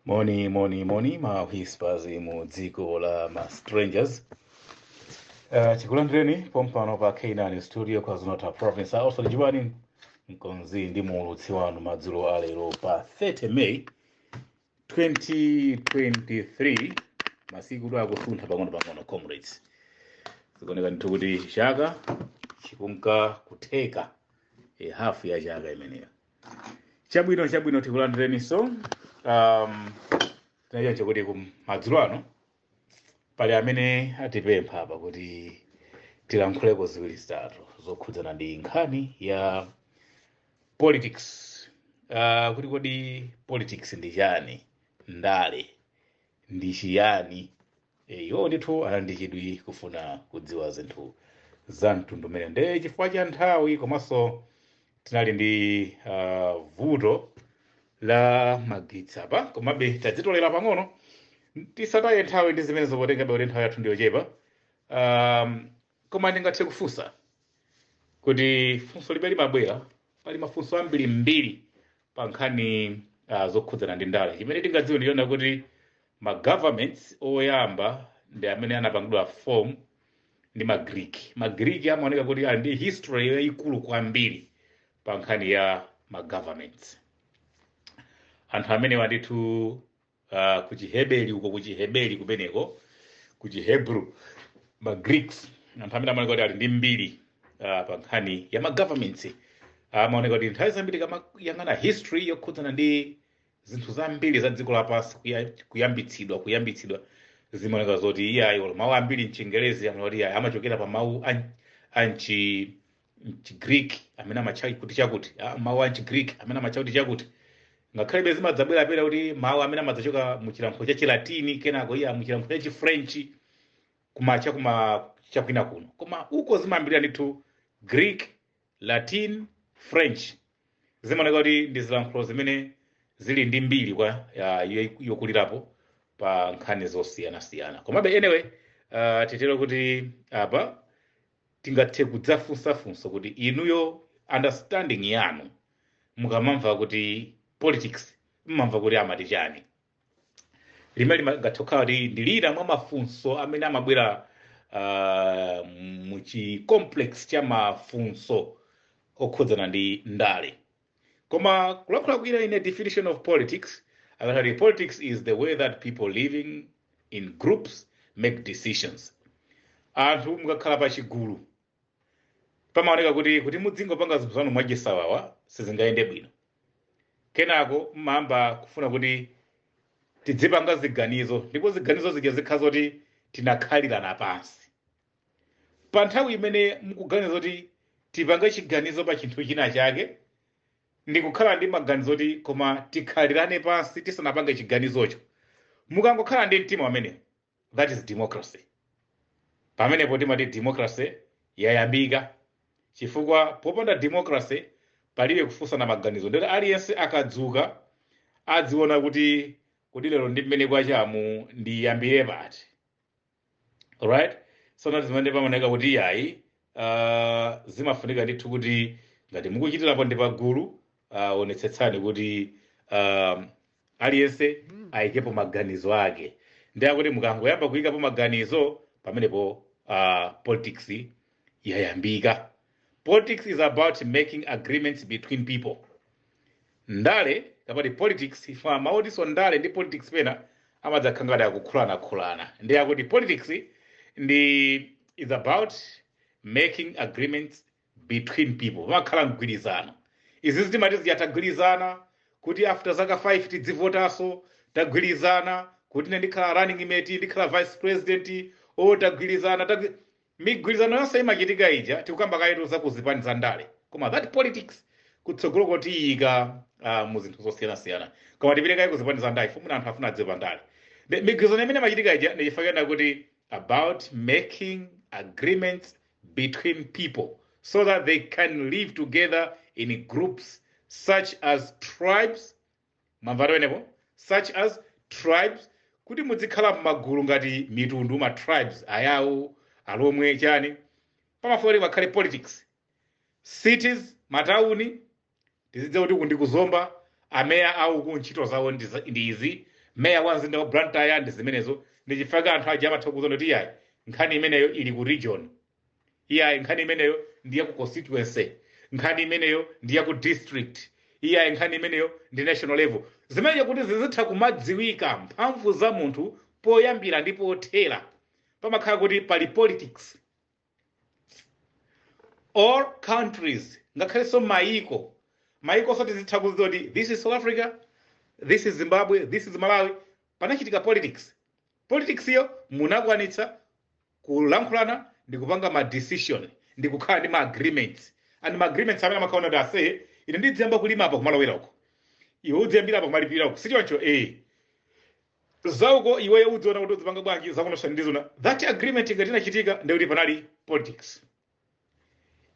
Moni, ma whispers mu dziko la ma strangers. Chikulandireni pompano pa K9 studio kwa Zonota province. Also Jumani mkonzi ndi mulutsi wanu madzulo alero pa 30 May 2023. Masiku akusuntha pang'ono comrades. Zikuoneka ndithu kuti chaka chikunka kutheka half ya chaka imeneyo. Chabwino tikulandireni so tinacho kuti madzulo ano pali amene atipempha apa kuti tilankhuleko ziwiri zitatu zokhudzana ndi nkhani ya politics. Kuti kodi politics ndi chani, ndale ndi chiyani. Iwo ndithu anandichidwi kufuna kudziwa zinthu za mtundu umene nde chifukwa cha nthawi komanso tinali ndi vuto la magetsi apa, komabe tadzitolera pang'ono tisataye nthawi ndi zimene zopotengabe kuti nthawi yathu ndiyochepa. Koma ndingathe kufunsa kuti funso libe limabwera, pali mafunso ambiri pa nkhani zokhudzana ndi ndale. Chimene tingadziwe ndiona kuti ma governments oyamba ndi amene anapangidwa form ndi ma-Greek amaoneka kuti ali ndi history yayikulu kwambiri pa nkhani ya ma governments. Anthu amene wandithu kuchihebeli uko kuchihebeli kumeneko kuchihebrew ma-Greeks, anthu amene amaoneka kuti ali ndi mbiri pa nkhani ya ma governments. Amaoneka kuti nthawi zambiri kamayang'ana history yokhudzana ndi zinthu zambiri za dziko lapansi kuyambitsidwa zimaoneka zoti iyayi mawu ambiri mchingerezi amaoneka kuti amachokera pa mawu Greek amene amacha kuti chakuti, mawu Greek amene amacha kuti chakuti. Ngakhale zimadzabwera pera kuti mawu amene amadzachoka mu chilankhulo cha Chilatini kenako iya mu chilankhulo cha Chifrench kumacha chakwina kuno. Koma uko zimambirira ndithu Greek, Latin, French. Zimaoneka kuti ndi zilankhulo zimene zili ndi mbiri kwa yokulirapo pa nkhani zosiyanasiyana. Komabe anyway, titero kuti apa tingathe kudzafunsafunso kuti inuyo understanding yanu mukamamva kuti politics mmamva kuti amati chani. Limene ligatokhala kuti ndi lina mwa mafunso amene amabwera mu complex cha mafunso okhudzana ndi ndale. Koma kulakula kwina in a definition of politics, akati politics is the way that people living in groups make decisions. Anthu mukakhala pa chigulu pamaoneka kuti mudzingopanga zinthu zanu mwachisawawa sizingayende bwino. Kenako mmamba kufuna kuti tidzipanga ziganizo, ndipo ziganizo zija zikhaza kuti tinakhalirana pansi. Pa nthawi imene mukuganiza kuti tipange chiganizo pa chinthu china chake, ndikukhala ndi maganizo kuti koma tikhalirane pansi tisanapange chiganizocho. Mukangokhala ndi mtima wamene, that is democracy. Pamenepo timati democracy yayambika, chifukwa popanda democracy palibe kufunsana maganizo. Ndoti aliyense akadzuka adziona kuti lero ndi mmene kwachamu ndiyambire pati. Alright? So nati zimene pamaoneka kuti yayi zimafunika ndithu kuti ngati mukuchitirapo ndi pagulu onetsetsani kuti aliyense ayikepo maganizo ake. Ndiye kuti mukangoyamba kuyikapo maganizo pamenepo politics yayambika. Politics is about making agreements between people. Ndale kapati politics ifa maodiso ndale ndi politics pena amadzakangada yakukhulana. Ndiye kuti politics is about making agreements between people. Vakhala mgwirizano. Izi zitimati ziyatagwirizana kuti after zaka 5 tidzivotaso, tagwirizana kuti ndikhala running mate, ndikhala vice president, tagwirizana. Migwirizano yonse imachitika ija tikukamba kaitu zakuzipaniza ndale. Koma that politics kutsogolo kuti iyika mu zinthu zosiyana-siyana. Koma tipiteka kuzipaniza ndale, fumuna anthu afuna adziwa ndale. Migwirizano imene imachitika ija ndichifakana kuti about making agreements between people so that they can live together in groups such as tribes. Mamvaro enepo? Such as tribes. Kuti muzikhala m'magulu ngati mitundu ma tribes ayawo alomwe chani. Pamafori wakhale politics. Cities, matauni, tizidziwa kuti kundikuzomba ameya au kuntchito zawo ndi izi. meya wa mzinda wa Blantyre ndi zimenezo ndichifaka anthu aja amathokoza kuti yayi nkhani imeneyo ili ku region, iyayi nkhani imeneyo ndiye ku constituency, nkhani imeneyo ndiye ku district, iyayi nkhani imeneyo ndi national level. Zimene kuti zizitha kumadziwika mphamvu za munthu poyambira ndipo othera pamakhala kuti pali politics. All countries ngakhalenso maiko soti zitha kudziwa kuti this is South Africa, this is Zimbabwe, this is Malawi, panachitika politics. Politics yo munakwanitsa kulankhulana ndi kupanga ma decision ndi kukhala ndi ma agreements, and ma agreements amene amakaona kuti ase ine ndidziyamba kulima apa kumalowera uko, iwe udziyambira apa kumalipira uko, sichoncho zauko iwe udziona kuti udzipanga bwanji zakunosha ndizona. That agreement ngati inachitika ndi kuti panali politics.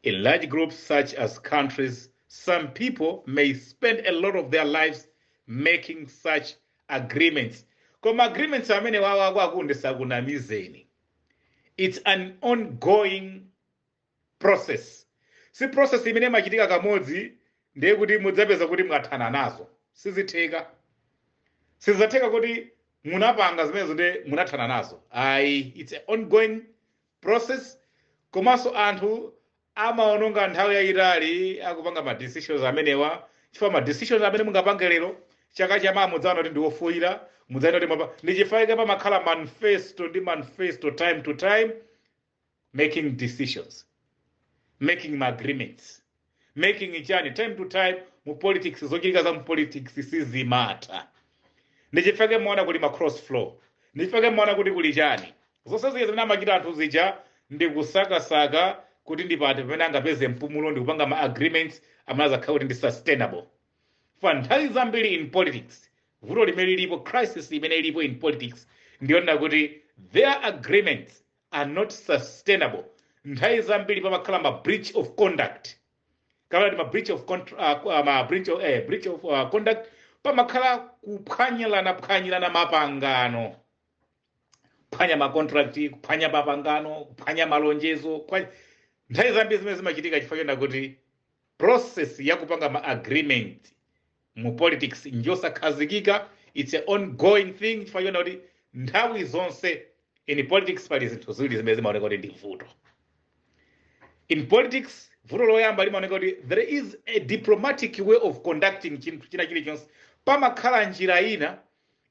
In large groups such as countries, some people may spend a lot of their lives making such agreements. Koma agreements amene wawa akundesa kunamizeni. It's an ongoing process. Si process imene machitika kamodzi ndiye kuti mudzapeza kuti mwathana nazo. Sizitheka kuti munapanga zimenezo ndi munathana nazo. It's an ongoing process. Komanso anthu amaononga nthawi yayitali akupanga ma decisions amenewa. Chifukwa ma decisions amene mungapange lero chaka chamawa mudzana kuti ndi ofuira, mudzana kuti ndichifayika pamakhala manifesto time to time, making decisions, making agreements, making ichani time to time. Mu politics zochitika za mu politics sizimata. Ndichifake mwana kuti ma cross flow, ndichifake mwana kuti kuli chani. Zonse zike zimene amachita anthu zija ndi kusakasaka kuti ndipate pamene angapeze mpumulo ndi kupanga ma agreements amene azakhala kuti ndi sustainable. For nthawi zambiri in politics, vuto limene lilipo, crisis imene ilipo in politics, ndiona kuti their agreements are not sustainable. Nthawi zambiri pamakhala ma breach of conduct. Kama ndi ma breach of conduct, pamakhala kuphwanyirana mapangano, kuphwanya ma contract, kuphwanya mapangano, kuphwanya malonjezo. Nthawi zambiri zimene zimachitika chifukwa kuti process ya kupanga ma agreement mu politics njosakhazikika. It's an ongoing thing chifukwa kuti nthawi zonse in politics pali zinthu ziwiri zimene zimaoneka kuti ndi vuto. In politics, vuto loyamba limaoneka kuti there is a diplomatic way of conducting chinthu china chilichonse. Pamakhala njira ina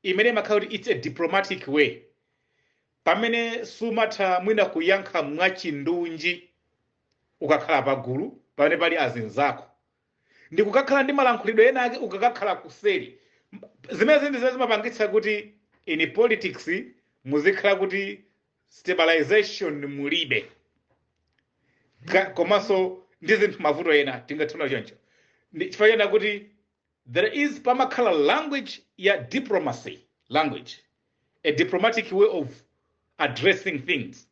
imene makhala kuti it's a diplomatic way. Pamene sumatha mwina kuyankha mwachindunji ukakhala pagulu pamene pali azinzako, ndi kukakhala ndi malankhulidwe ena ake ukakhala kuseri. Zimene zimapangitsa kuti in politics muzikhala kuti stabilization mulibe. Komanso ndi zinthu mavuto ena tingatuna choncho. Chifukwa kuti there is pamakhala language ya diplomacy, a diplomatic way of addressing things.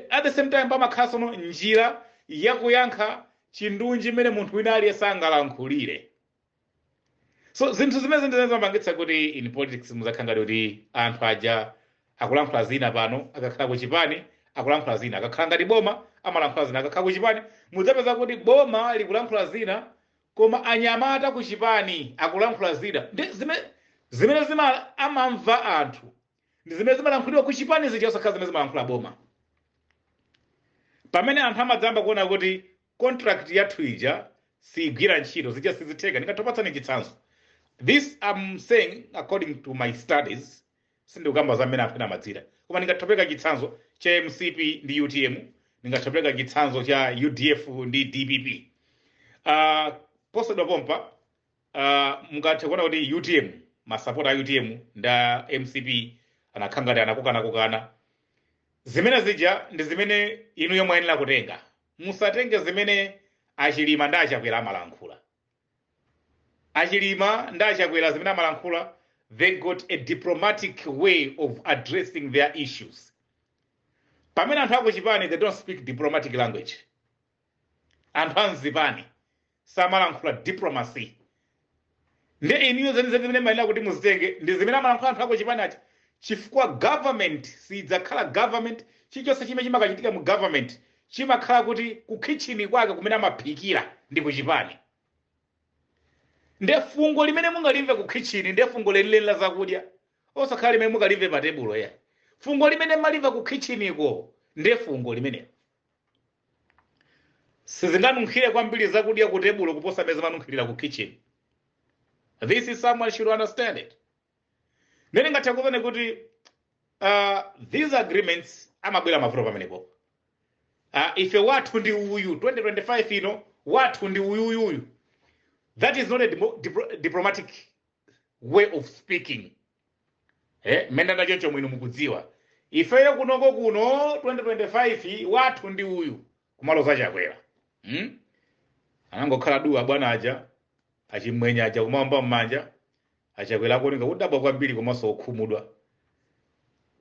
At the same time pamakhala sono njira ya kuyankha chindunji mene munthu wina aliyense angalankhulire. So zinthu zimene zimapangitsa kuti in politics muzakhala kuti anthu aja akulankhula zina pano, akakhala kuchipani akulankhula zina, akakhala ngati boma amalankhula zina, akakhala kuchipani mudzapeza kuti boma likulankhula zina koma anyamata kuchipani akulankhula zina. Zimene amamva anthu ndi zimene zimalankhulidwa kuchipani zija osakhala zimene zimalankhula boma. Pamene anthu amadzamba kuona kuti contract yathu ija sigwira ntchito zija sizitheka. Ndikatopatsani chitsanzo. This I'm saying according to my studies, sindikamba zamene anthu amadzira. Koma ndingatopeka chitsanzo cha MCP ndi UTM, ndingatopeka chitsanzo cha UDF ndi DPP. Posedwa pompa mungathe kuona kuti UTM, masapota a UTM nda MCP anakhangati anakukana. Zimene zija ndi zimene inu yomwe ayenera kutenga. Musatenge zimene achilima ndi achakwera amalankhula. Achilima ndi achakwera zimene amalankhula, they got a diplomatic way of addressing their issues. Pamene anthu akuchipani, they don't speak diplomatic language. Anthu anzipani samalankhula diplomacy. Ndi iniyo zimene mayenera kuti muzitenge ndi zimene amalankhula anthu akuchipani achi. Chifukwa government sidzakhala government, chilichonse chimene chimakachitika mu government chimakhala kuti kukhichini kwake kumene amaphikira ndi kuchipani. Nde fungo limene mungalimve kukhichini nde fungo lelileni la zakudya. osakhala limene mukalimve pa tebulo ya fungo limene malimva ku kitcheniko ndiye fungo limene sizinganunkhire kwambiri zakudya ku tebulo kuposa meza manunkhirira ku kitchen. This is someone should understand it. Nene ngatakuvane kuti these agreements amabwera mavuto pamenepo. Ife wathu ndi uyu 2025 ino wathu ndi uyu. That is not a diplomatic way of speaking. Menda nachocho mwinu mukudziwa. Ifeyo kunoko kuno 2025 wathu ndi uyu kumalo zachakwera. Anangokhala duwa bwana aja achimwenya aja kumamba mmanja achakwera kuoneka kudabwa kwambiri komanso okhumudwa.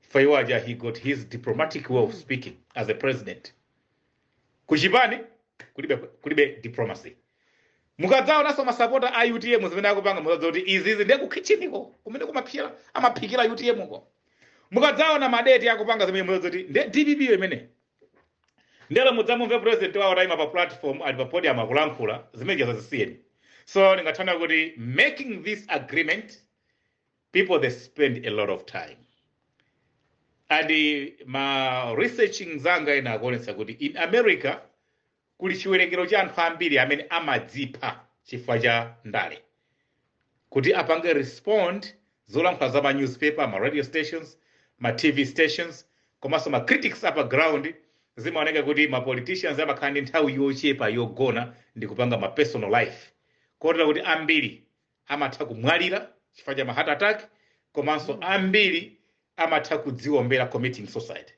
Ifeyo aja he got his diplomatic way of speaking as a president. Kuchipani kulibe diplomacy. Mukadzao naso masapota a UTM zimene akupanga mudzadzo kuti izi ndiye ku kitcheniko kumene kumaphikira amaphikira UTM ko. Mukadzao na madeti akupanga zimene mudzadzo kuti ndiye DPP imene. Ndelo mudzamumve president wa oraima pa platform ali pa podium akulankhula zimene zazisiyeni. So ningathanda kuti making this agreement people they spend a lot of time. And ma researching zanga ina akuonesa kuti in America kuli chiwerengero cha anthu ambiri amene amadzipha chifukwa cha ndale. Kuti apange respond zolankhula za ma newspaper, ma radio stations, ma TV stations, komanso ma critics apa ground zimaoneka kuti ma politicians amakhala ndi nthawi yochepa yogona ndi kupanga ma personal life. Kotero kuti ambiri amatha kumwalira chifukwa cha ma heart attack, komanso ambiri amatha kudziombera committing suicide.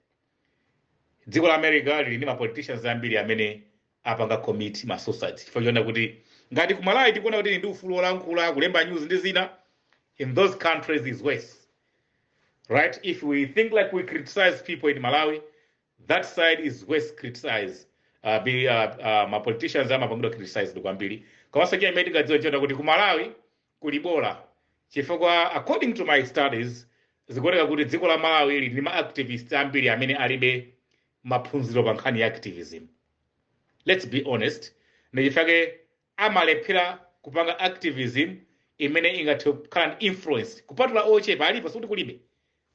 Dziko la America lili ndi ma politicians ambiri amene apanga commit ma suicide. Chifukwa chona kuti ngati kumalawi tikuona kuti ndi ufulu olankhula kulemba news ndi zina, in those countries is worse. Right? If we think like we criticize people in Malawi, that side is worse criticized. My politicians amapangidwa criticized kwambiri. Komanso kia medical dziwa kuti kumalawi kulibola. Chifukwa according to my studies zikuoneka kuti dziko la Malawi lili ndi ma activists ambiri amene alibe maphunziro pa nkhani ya activism. Let's be honest. Nechifake amalephera kupanga activism imene ingathe kukhala influence. Kupatula ochepa alipo sikuti kulibe.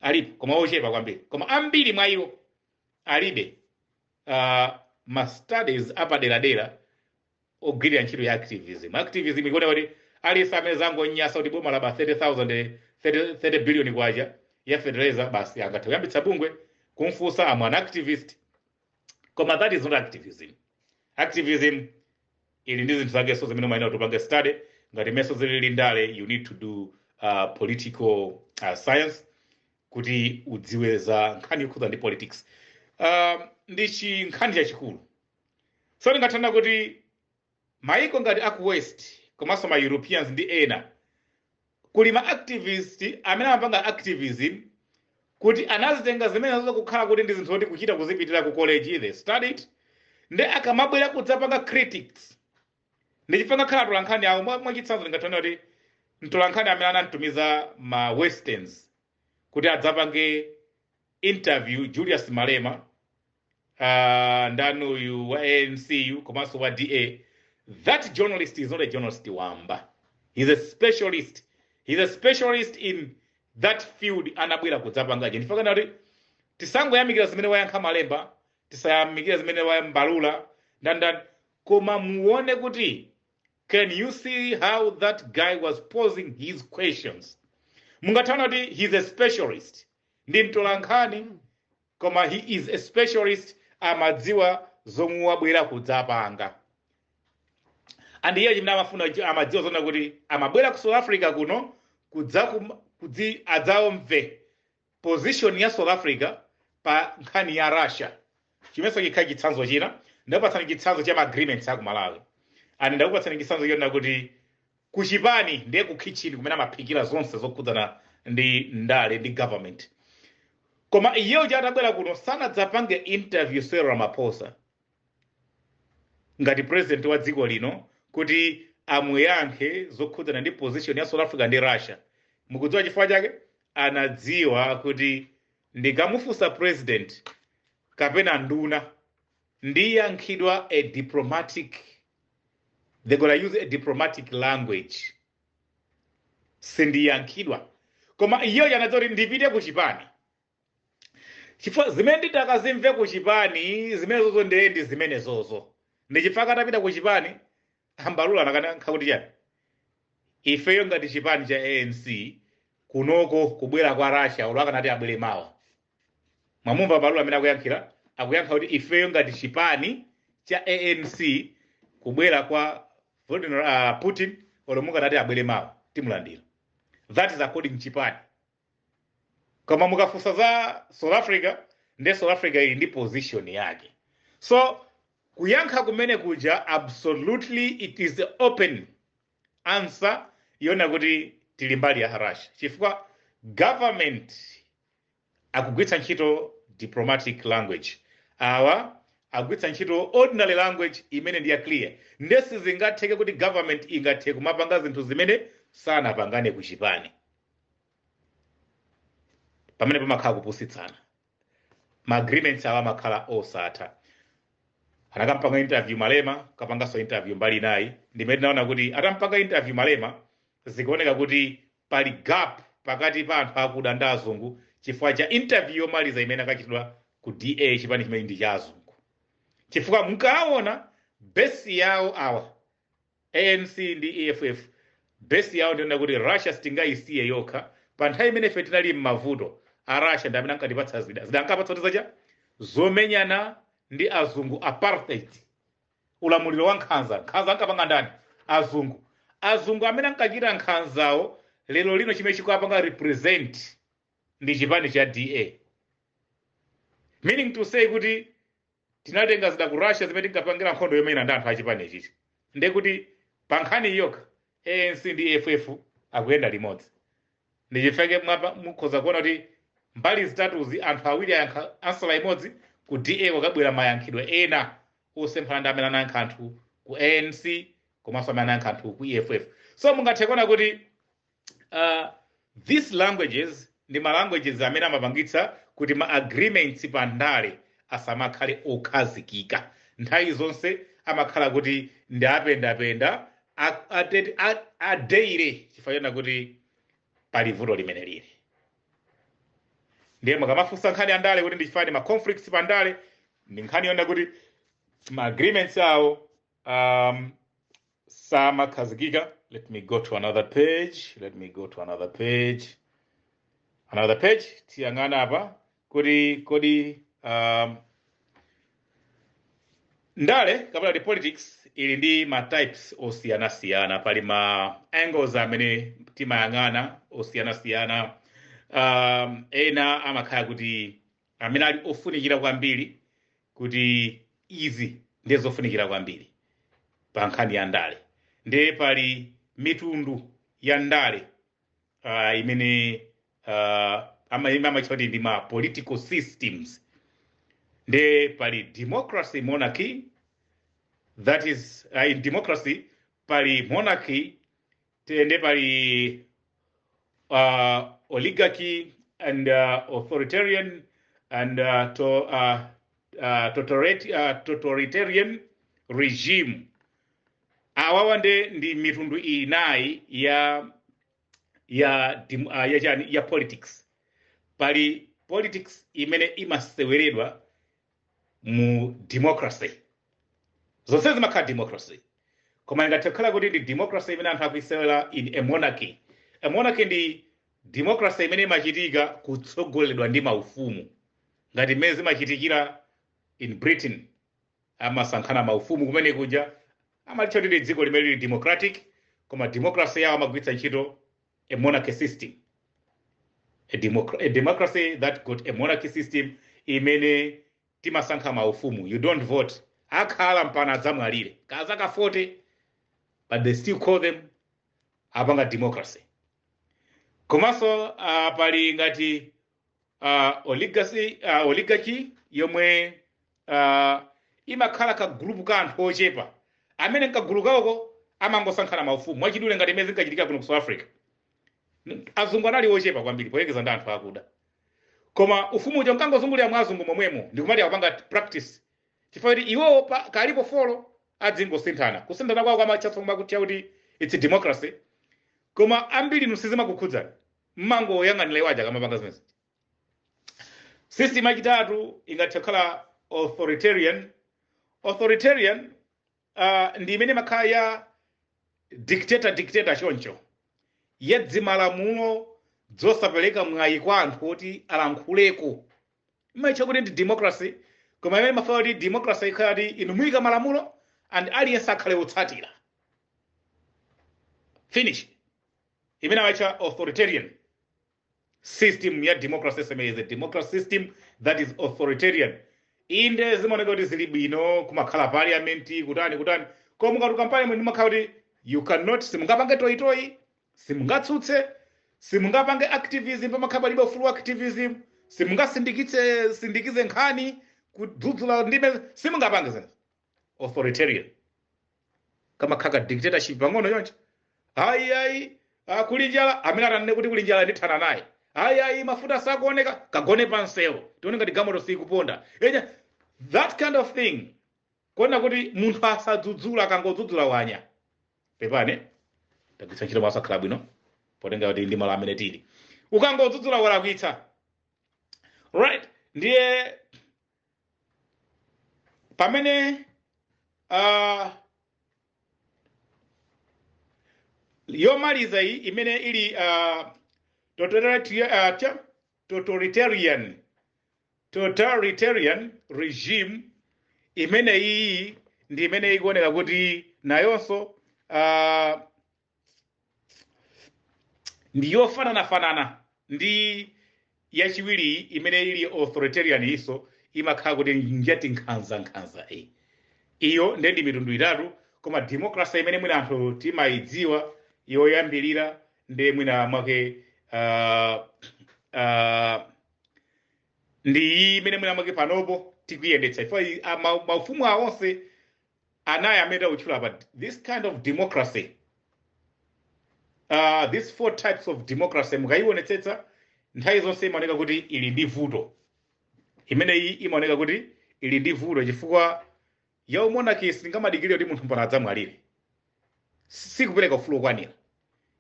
Alipo koma ochepa kwambiri. Koma ambiri mwa iwo alibe ma studies apadera ogwirira ntchito ya activism. Activism ikuona kuti alisa amene zangonyasa kuti boma laba 30 billion kwaja ya federaliza basi angathe kuyambitsa bungwe kumfunsa amwe an activist. Koma that is not activism. Activism ili ndi zinthu zake so zimene umayenera kupange study ngati meso zilili ndale you need to do political science kuti udziwe za nkhani yokhudza ndi politics. Ndichi nkhani chachikulu. So ndingathanda kuti maiko ngati aku West komanso ma Europeans ndi ena kuli ma activist amene amapanga activism kuti anazitenga zimene zokukhala kuti ndi zinthu zoti kuchita kuzipitira ku college they studied nde akamabwera kudzapanga critics ndichifanga khala tolankhani awo mwachitsanzo ndingathanda kuti mtolankhani amene anantumiza ma westerns kuti adzapange interview Julius Malema ndanuyu wa ANCU komanso wa DA. That journalist is not a journalist wamba. He's a specialist. He's a specialist in that field anabwera kudzapanga je. Ndifaka kuti tisangoyamikira zimene wayankha Malemba, tisayamikira zimene wayambalula ndandani koma muone kuti can you see how that guy was posing his questions. Mungatana kuti he's a specialist. Ndi mtolankhani koma he is a specialist amadziwa zomwe wabwera kudzapanga. And here jimna amafuna amadziwa zona kuti amabwera ku South Africa kuno kudzi adzaomve position ya South Africa pa nkhani ya Russia. Chimeso chikhala chitsanzo china ndakupatsani chitsanzo cha agreements aku Malawi. And ndakupatsani chitsanzo china kuti kuchipani ndiye ku kitchen kumene amaphikira zonse zokhudzana ndi ndale ndi government. Koma iyo atabwera kuno sana dzapange interview Cyril Ramaphosa ngati president wa dziko lino kuti amuyankhe zokhudzana ndi position ya South Africa ndi Russia. Mukudziwa chifukwa chake anadziwa kuti ndikamufunsa president kapena nduna ndiyankhidwa a diplomatic, they're gonna use a diplomatic language. Sindiyankhidwa koma iyo yanadzoti ndipite ku Chipani. Chifukwa zimene nditakazimve ku Chipani zimenezozo ndi zimenezozo. Ndichifukwa katapita ku Chipani ambalula anakankha kuti chani. Ifeyo ngati Chipani cha ANC kunoko kubwera kwa Russia ulo akanati abwere mawa. Mwamumva ambalula amene akuyankha kuti ifeyo ngati Chipani cha ANC kubwera kwa Putin ulo mukanati abwere mawa timulandira. That is according Chipani. Kama mukafusa za South Africa, nde South Africa ili ndi position yake. So, kuyankha kumene kuja, absolutely it is the open answer yona kuti tilimbali ya Russia. Chifukwa government akugwitsa ntchito diplomatic language. Awa akugwitsa ntchito ordinary language imene ndiya clear. Ndesi zingatheke kuti government ingathe kumapanga zinthu zimene sana pangane ku Chipani. Pamene pamakhala kupusitsana. Ma agreements awa makhala osatha. Anakampanga interview Malema, kapangaso interview mbali nayi. Ndimene naona kuti atampanga interview Malema zikuoneka kuti pali gap pakati pa anthu akuda ndi azungu chifukwa cha interview yomaliza imene akachitidwa ku DA Chipani chimene ndi cha azungu. Chifukwa mukaona base yawo awa ANC ndi EFF base yawo ndiona kuti Russia sitingayisiye yokha pa nthawi imene ife tinali m'mavuto a Russia ndi amene ankatipatsa zida ankapatsa kuti zacha zomenyana ndi azungu apartheid. Ulamuliro wa nkhanza ankapanga ndani azungu amene ankachita nkhanzawo lero lino chimene chikuapanga represent ndi Chipani cha DA. Meaning to say kuti tinatenga zida ku Russia zimene tinkapangira nkhondo yomwe ndi anthu a Chipani ichi. Nde kuti pa nkhani yokha ANC ndi EFF akuyenda limodzi. Ndichifeke mukhoza kuona kuti mbali zitatuzi anthu awiri ansala imodzi ku DA wakabwera mayankhidwe ena osemphana ndi amene anayankha anthu ku ANC komanso amene anayankha anthu ku EFF. So mungathe kuona kuti these languages ndi ma languages amene amapangitsa kuti ma agreements pa ndale asamakhale okhazikika. Nthawi zonse amakhala kuti ndi apendapenda adeire chifukwa kuti pali vuto limene lili. Ndiye mukamafunsa nkhani ya ndale kuti ndichifani ma conflicts pa ndale ndi nkhani yona kuti ma agreements awo samakhazikika. Let me go to another page. Tiyang'ana apa kodi ndale kapena politics ili ndi ma types osiyana-siyana. Pali ma angles amene timayang'ana osiyana-siyana. Ena amakhala kuti amene ali ofunikira kwambiri kuti izi ndizofunikira kwambiri pa nkhani ya ndale. Nde pali mitundu ya ndale imene amachoti ndi ma political systems. Nde pali democracy, monarchy. That is in democracy pali monarchy. Nde pali oligarchy and authoritarian and totalitarian regime. Awawa ndi mitundu inayi ya politics. Pali politics imene imaseweredwa mu democracy. Zonse zimakhala democracy. Koma ingathekhala kuti ndi democracy imene anthu akuyisewera in a monarchy. A monarchy ndi democracy imene imachitika kutsogoledwa ndi maufumu. Ngati mmene zimachitikira in Britain amasankhana maufumu kumene kuja amalitcha kuti dziko limene lili democratic, koma democracy yawo amagwiritsa ntchito a monarchy system. A democracy that got a monarchy system imene timasankha maufumu. You don't vote. Akhala mpana adzamwalire. Kazaka 40, but they still call them apanga democracy. Komanso pali ngati oligarchy yomwe imakhala ka group ka anthu ochepa amene nkagulu kawoko amangosankhana maufumu mwachidule ngati imene zinkachitika kuno ku South Africa. Azungu anali ochepa kwambiri poyerekeza ndi anthu akuda. Koma ufumu uja nkangozungulira mwa azungu momwemo ndikumati akupanga practice. Chifukwa kuti iwo kalipo folo adzingosinthana. Kusinthana kwawo kwamachatso kuti it's a democracy. Koma ambiri nusizima kukhudzana. mango yang'anira iwaja kamapanga zimene. System yachitatu ingathekhala authoritarian. Authoritarian ndi imene makhala ya dictator choncho. Yedzi malamulo dzosapereka mwayi kwa anthu oti alankhuleko. Imaitcha kuti ndi democracy, koma imene mafala kuti democracy ikhala kuti inu muyika malamulo and aliyense akhale wotsatira. Finish. Imene amaitcha authoritarian system ya democracy semene is a democracy system that is authoritarian. Inde zimaoneka kuti zili bwino kumakhala parliament kutani koma ngati kampani mwe ndimakhala kuti you cannot simungapange toyitoyi, simungatsutse, simungapange activism pamakhala palibe ufulu activism, simungasindikize nkhani kudzudzula ndime simungapange zene. Authoritarian kama khaka dictatorship pang'ono choncho. Ayi kuli njala amene atanene kuti kuli njala ndithana naye. Ayi mafuta sakuoneka kagone pansewo tione ngati gamoto sikuponda. That kind of thing. Kona kuti munthu asadzudzula akangodzudzula wanya. Pepane tagwitsa ntchito masa club ino potenga kuti ndi malo amene tili. Ukangodzudzula walakwitsa. Right, ndiye pamene yomaliza iyi imene ili totalitarian regime imene iyi ndi imene ikuoneka kuti nayonso ndi yofanana ndi yachiwiri imene ili authoritarian iso imakhala kuti njati nkhanza iyo ndi mitundu itatu, koma democracy imene mwina anthu timayidziwa yoyambirira ndi mwina mwake ndi imene mwina mwake panopo tikuyendetsa ifo maufumu awonse anayi amene utchula pa this kind of democracy. These 4 types of democracy mukayionetsetsa nthawi zonse imaoneka kuti ili ndi vuto. Imene iyi imaoneka kuti ili ndi vuto chifukwa ya monarchy singamadikirire kuti munthu mpaka adzamwalire. Sikupereka ufulu okwanira.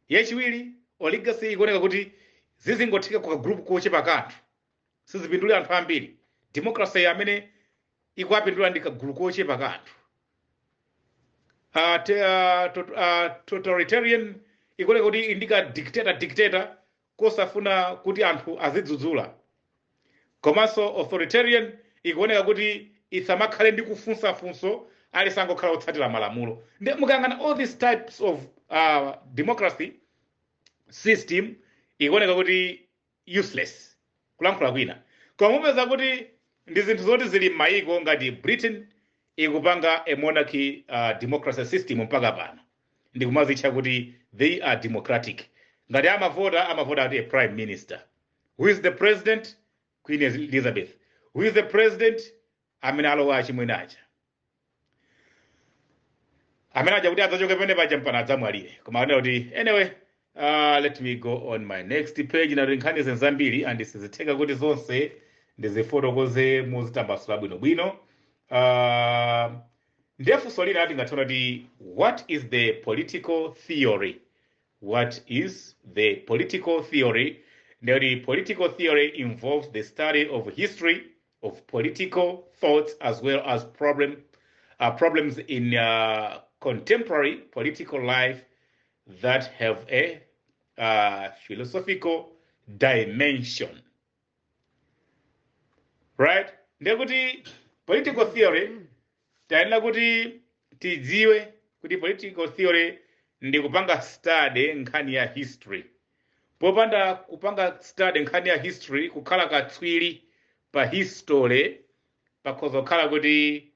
Yachiwiri oligarchy ikuoneka kuti zizingotheka kwa group kochepa kanthu. Sizipindulira anthu ambiri. Democracy amene ikuapindula ndi kagulu kochepa kanthu. Totalitarian ikuoneka kuti indika dictator kosafuna kuti anthu azidzudzula. Komanso authoritarian ikuoneka kuti isamakhale ndi kufunsafunso alisangokhala otsatira malamulo. Ndi mukangana all these types of democracy system ikuoneka kuti useless kulankhula kwina. Koma mupeza kuti ndi zinthu zoti zili m'mayiko ngati Britain ikupanga a monarchy democracy system mpaka pano. Ndi kumazitcha kuti they are democratic. Ngati amavota ati a prime minister. Who is the president? Queen Elizabeth. Who is the president? Amene alowa achimwene aja. Amene aja kuti adzachoke pene paja mpaka adzamwalire. Koma anena kuti anyway, let me go on my next page na nkhani zambiri and sizitheka kuti zonse ndizifotokoze muzitambasula bwinobwino. Ndefunso lina tingatona kuti what is the political theory? What is the political theory? The political theory involves the study of history, of political thoughts, as well as problems in contemporary political life that have a philosophical dimension. Right? Ndekuti political theory, taenda kuti tidziwe kuti political theory ndi kupanga study nkhani ya history. Popanda kupanga study nkhani ya history kukhala katswiri pa history pakozokhala kuti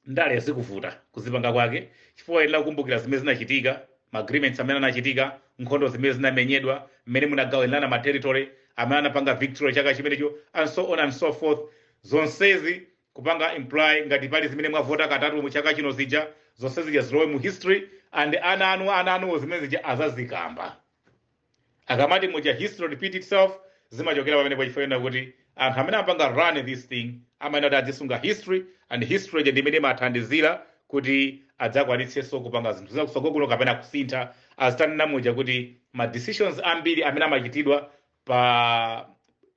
ndale zikuvuta kuzipanga kwake chifukwa ila kukumbukira zimene zinachitika, agreements amene anachitika, nkhondo zimene zinamenyedwa, mmene munagawanirana ma territory, amene anapanga victory chaka chimenecho, and so on and so forth. Zonsezi kupanga imply ngati pali zimene mwavota katatu mu chaka chino zija, zonsezi zilowe mu history, and ana anu zimene zija azazikamba. Akamati muja history repeat itself, zimachokera pamene pachifuna kuti anthu amene apanga run this thing amene adadzisunga history, and history je ndimene mathandizira kuti adzakwanitsenso kupanga zinthu zakutsogolo kapena kusintha azitanena muja kuti ma decisions ambiri amene amachitidwa pa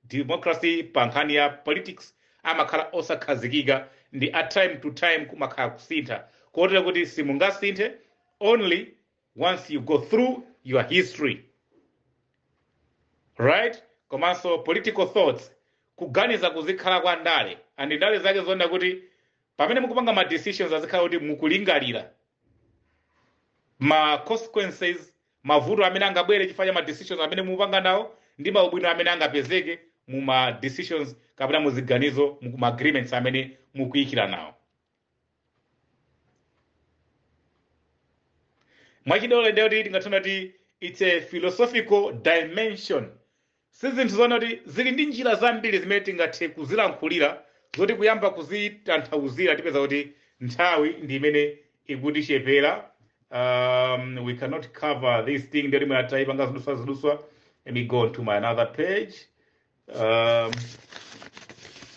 democracy pa nkhani ya politics amakhala osakhazikika ndi a time to time kumakhala kusintha kotero kuti simungasinthe only once you go through your history, right? Komanso political thoughts kuganiza kuzikhala kwa ndale and ndale zake zonda kuti pamene mukupanga ma decisions azikhala kuti mukulingalira ma consequences mavuto amene angabwere chifukwa ma decisions amene mupanga nawo ndi maubwino amene angapezeke mu ma decisions kapena muziganizo mu agreements amene mukuyikira nawo. Mwachidole ndio kuti tingatona kuti it's a philosophical dimension. Sizinthu zona kuti zili ndi njira zambiri zimene tingathe kuzilankhulira zoti kuyamba kuzitanthauzira tipeza kuti nthawi ndi imene ikutichepera. We cannot cover this thing ndio limwe ataipanga ziduswa. Let me go on to my another page.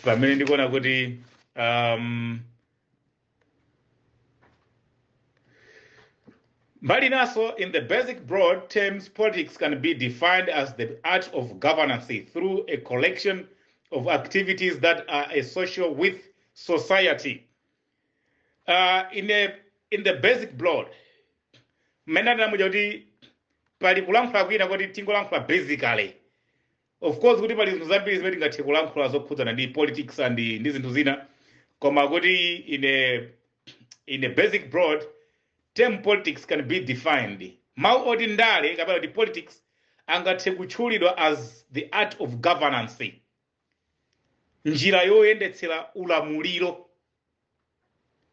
Pamene ndikuona kuti Malinaso, in the basic broad terms, politics can be defined as the art of governance through a collection of activities that are associated with society. In the basic broad, menana mujodi pali kulankhula kwina kuti tingolankhula basically. Of course, kuti pali zinthu zambiri zimene tingathe kulankhula zokhudzana ndi politics and ndi zinthu zina, koma kuti in a basic broad term politics can be defined. Mau oti ndale kapena kuti politics angathe kutchulidwa as the art of governance. Njira yoyendetsera ulamuliro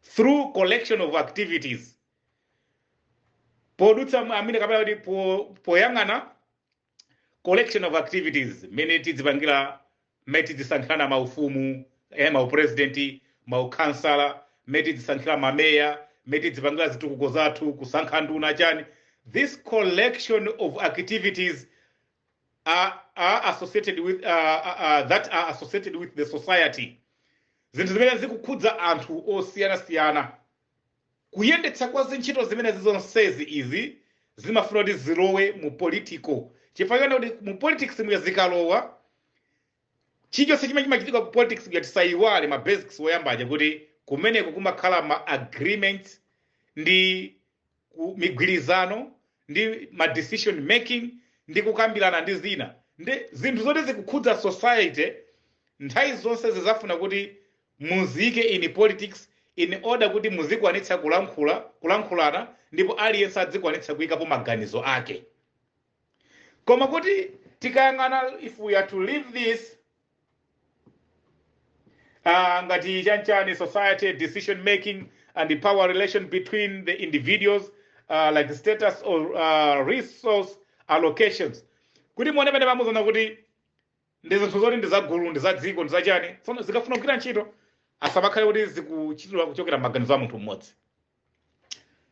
through collection of activities. Podutsa amene kapena kuti poyang'ana collection of activities mene tidzipangira mene tidzisankhirana maufumu maupresidenti maukansala mene tidzisankhira mameya mene tidzipangira zitukuko zathu kusankha nduna chani. This collection of activities are associated with that are associated with the society. Zinthu zimene zikukhudza anthu osiyana-siyana. Kuyendetsa kwa zintchito zimene zizonsezi izi zimafuna kuti zilowe mu political. Chifukwa kuti mu politics mwe zikalowa chilichonse chimene chimachitika ku politics ngati sayiwale ma basics woyambaje kuti kumeneko kumakhala ma agreements ndi migwirizano ndi ma decision making ndi kukambirana ndi zina. Ndi zinthu zoti zikukhudza society nthawi zonse zizafuna kuti muzike in politics in order kuti muzikwanitsa kulankhulana ndipo aliyense adzikwanitsa kuyikapo maganizo ake. Koma kuti tikayang'ana if we are to leave this ngati chanchani society decision making and the power relation between the individuals like the status or resource allocations. Kuti muone pene pamuzona kuti ndi zinthu zoti ndi zagulu ndi za dziko ndi zachani tsono zikafuna kugwira ntchito asamakhale kuti zikuchitidwa kuchokera maganizo a munthu mmodzi.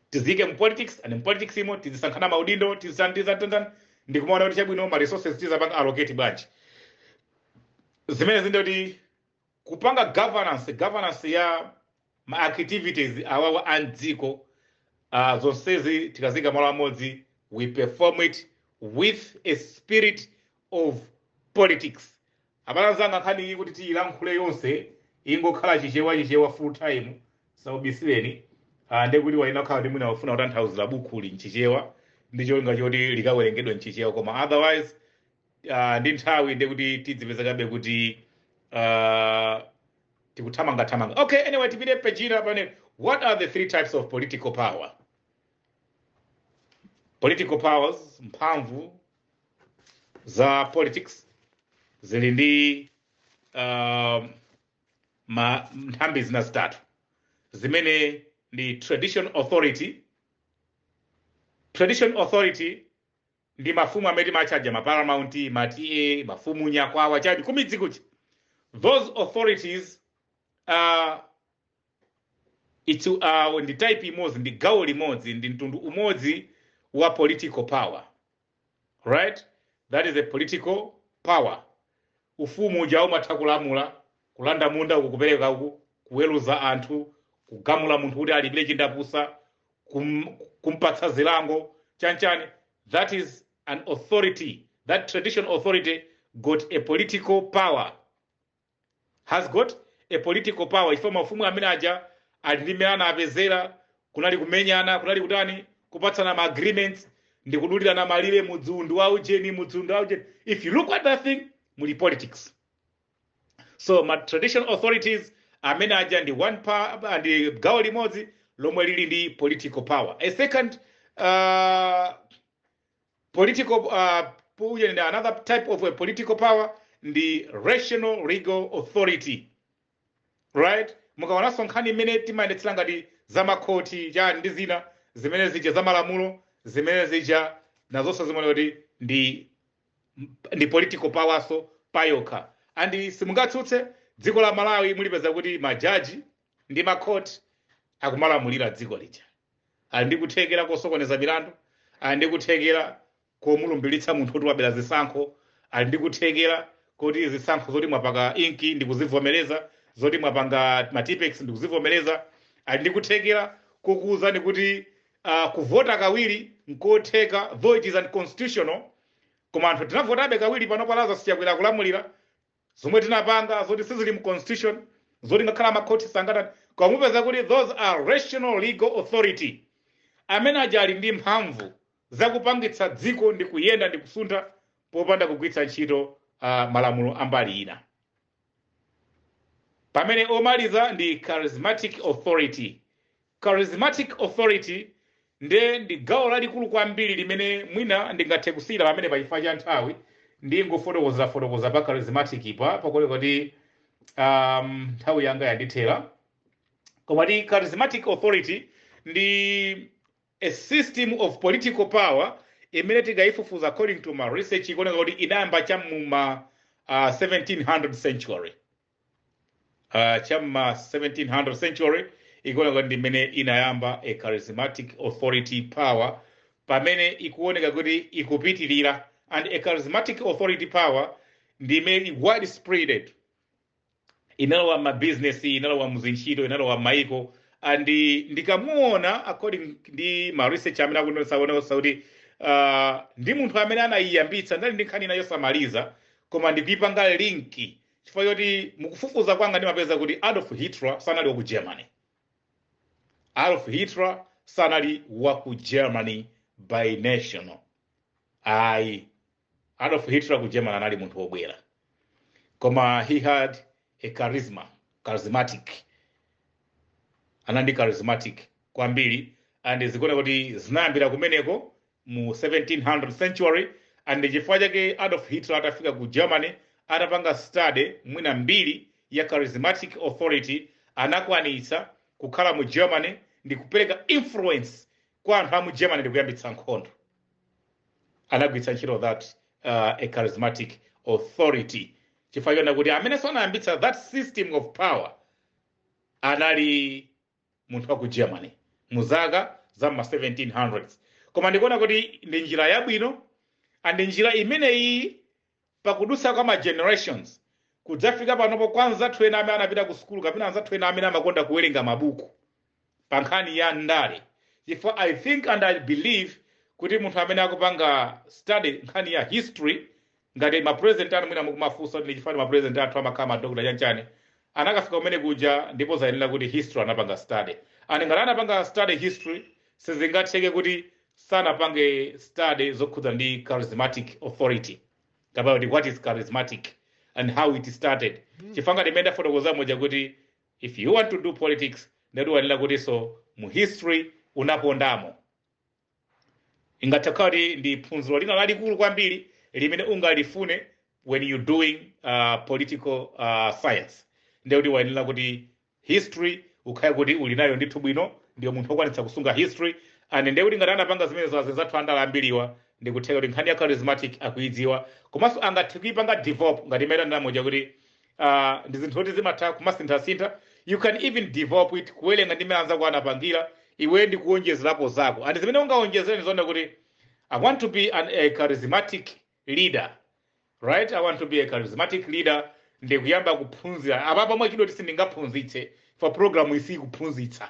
Tizike mu politics and in politics imo tizisankhana maudindo tizitandizatandana ndikumaona kuti chabwino ma resources tizapanga allocate bwanji. Zimene zindoti kupanga governance ya ma activities awawa andziko zonsezi tikazika malo amodzi we perform it with a spirit of politics. Abalazanga nkhani kuti tiyilankhule yonse ingokhala chichewa full time saubisireni ande kuti waina khala ndi mwina wafuna kutanthauzira bukhuli mchichewa ndicho ngachoti likawerengedwa mchichewa koma otherwise ndi nthawi ndi kuti tidzipezekabe kuti tikuthamanga. Okay, anyway, tipite pejina pane. What are the three types of political power? Political powers, mphamvu za politics zili ndi nthambi zina zitatu zimene ndi tradition authority. Tradition authority ndi mafumu amene machaja ma paramount ma TA mafumu nyakwawa chadi kumidzi kuti those authorities it's ndi type imodzi ndi gawo limodzi ndi mtundu umodzi wa political power, right? That is a political power. Ufumu uja umatha kulamula kulanda munda ukukupereka uku kuweruza anthu kugamula munthu kuti alipire chindapusa kumpatsa zilango chanchani. That is an authority. That traditional authority got a political power. Has got a political power. Ifo mafumu amene aja alindimana apezera, kunali kumenyana, kunali kutani, kupatsana ma agreements, ndi kudulirana malire mudundu wa ujeni. If you look at that thing, muli politics. So my traditional authorities amene aja ndi one power and the gawo limodzi lomwe lili ndi political power. A second political another type of a political power, the rational legal authority. Right? Mukaona sonkhani imene timayendetsera ngati zamakoti ja ndi zina zimene zija zamalamulo zimene zija nazonso zimene kuti ndi political power so payoka. And simungatsutse dziko la Malawi mulipeza kuti majaji ndi makoti akumalamulira dziko lija. Ali ndi kuthekera kosokoneza milandu, ali ndi kuthekera komulumbiritsa munthu kuti wabera zisankho, ali ndi kuthekera kuti zisankho zoti mwapanga inki ndi kuzivomereza, zoti mwapanga matipex ndi kuzivomereza, ali ndi kuthekera kukuwuzani kuti kuvota kawiri nkotheka, though it is unconstitutional, koma anthu tinavotabe kawiri pano palaza sichakwera kulamulira, zomwe tinapanga zoti sizili mu constitution, zoti ngakhala makoti sangata, kwa mupeza kuti those are rational legal authority. Amene aja ali ndi mphamvu zakupangitsa dziko ndi kuyenda ndi kusuntha popanda kugwiritsa ntchito malamulo ambali ina. Pamene omaliza ndi charismatic authority. Charismatic authority ndi gawo lalikulu kwambiri limene mwina ndingathe kusiyira pamene pachifukwa cha nthawi ndi ngofotokoza pa charismatic pakole kuti nthawi yanga yandithera. Koma ndi charismatic authority ndi a system of political power imene tikaifufuza according to my research ikuoneka kuti inayamba cham'ma 1700 century. Cham'ma 1700 century ikuoneka kuti imene inayamba a charismatic authority power pamene ikuoneka kuti ikupitirira. And a charismatic authority power ndi imene widespread inalowa ma business, inalowa muzintchito, inalowa maiko. And ndikamuona according ndi ma research amene akunonesa kuti ndi munthu amene anayiyambitsa ndali ndi nkhani nayo samaliza, koma ndikuipanga linki chifukwa choti mukufufuza kwanga ndimapeza kuti Adolf Hitler sanali wa ku Germany. Adolf Hitler sanali wa ku Germany by national. Adolf Hitler ku Germany anali munthu wobwera, koma he had a charismatic. Anandi charismatic kwambiri, and zikuona kuti zinayambira kumeneko mu 1700 century. And chifukwa chake Adolf Hitler atafika ku Germany atapanga study mwina mbiri ya charismatic authority, anakwanitsa kukhala mu Germany ndi kupereka influence kwa anthu a mu Germany ndi kuyambitsa nkhondo. Anagwiritsa ntchito that a charismatic authority chifukwa chona kuti amene sanayambitsa that system of power anali munthu wa ku Germany mu zaka za ma 1700s. Koma ndikuona kuti ndi njira yabwino and njira imeneyi pakudusa kwa ma generations kudzafika panopo kwanza twena amene anapita ku school kapena anza twena amene amakonda kuwerenga mabuku pa nkhani ya ndale. Chifukwa I think and I believe kuti munthu amene akupanga study nkhani ya history ngati ma president anu mwina mukumafunsa ndi chifukwa ma president athu amakhala madokota chanchani anakafika kumene kuja ndipo zayenera kuti history anapanga study. And ngati anapanga study history sizingatheke kuti sanapange study zokhudza ndi charismatic authority, kapena kuti what is charismatic and how it started. Chifukwa ndimenda fotokoza moja kuti if you want to do politics ndedu wanena kuti so mu history unapondamo. Ingatakati ndi phunziro lina lalikulu kwambiri limene ungalifune when you doing political science. Ndekuti wanena kuti history ukhaya kuti ulinayo ndithu bwino ndiyo munthu okwanitsa kusunga history. And ndekuti ngati anapanga zimene zathu andalambiriwa ndikutheka kuti nkhani ya charismatic akuidziwa, komanso angathe kuipanga develop ngati imene ndamoja kuti ndi zinthu zoti zimatha kumasinthasintha. You can even develop it kuwelenga ndi mmene anzako anapangira iwe ndi kuonjezerapo zako. And zimene ungaonjezere ndizoona kuti I want to be a charismatic leader, right? I want to be a charismatic leader. Ndikuyamba kuphunzira apa pamwe chidoti sindingaphunzitse for program isi kuphunzitsa,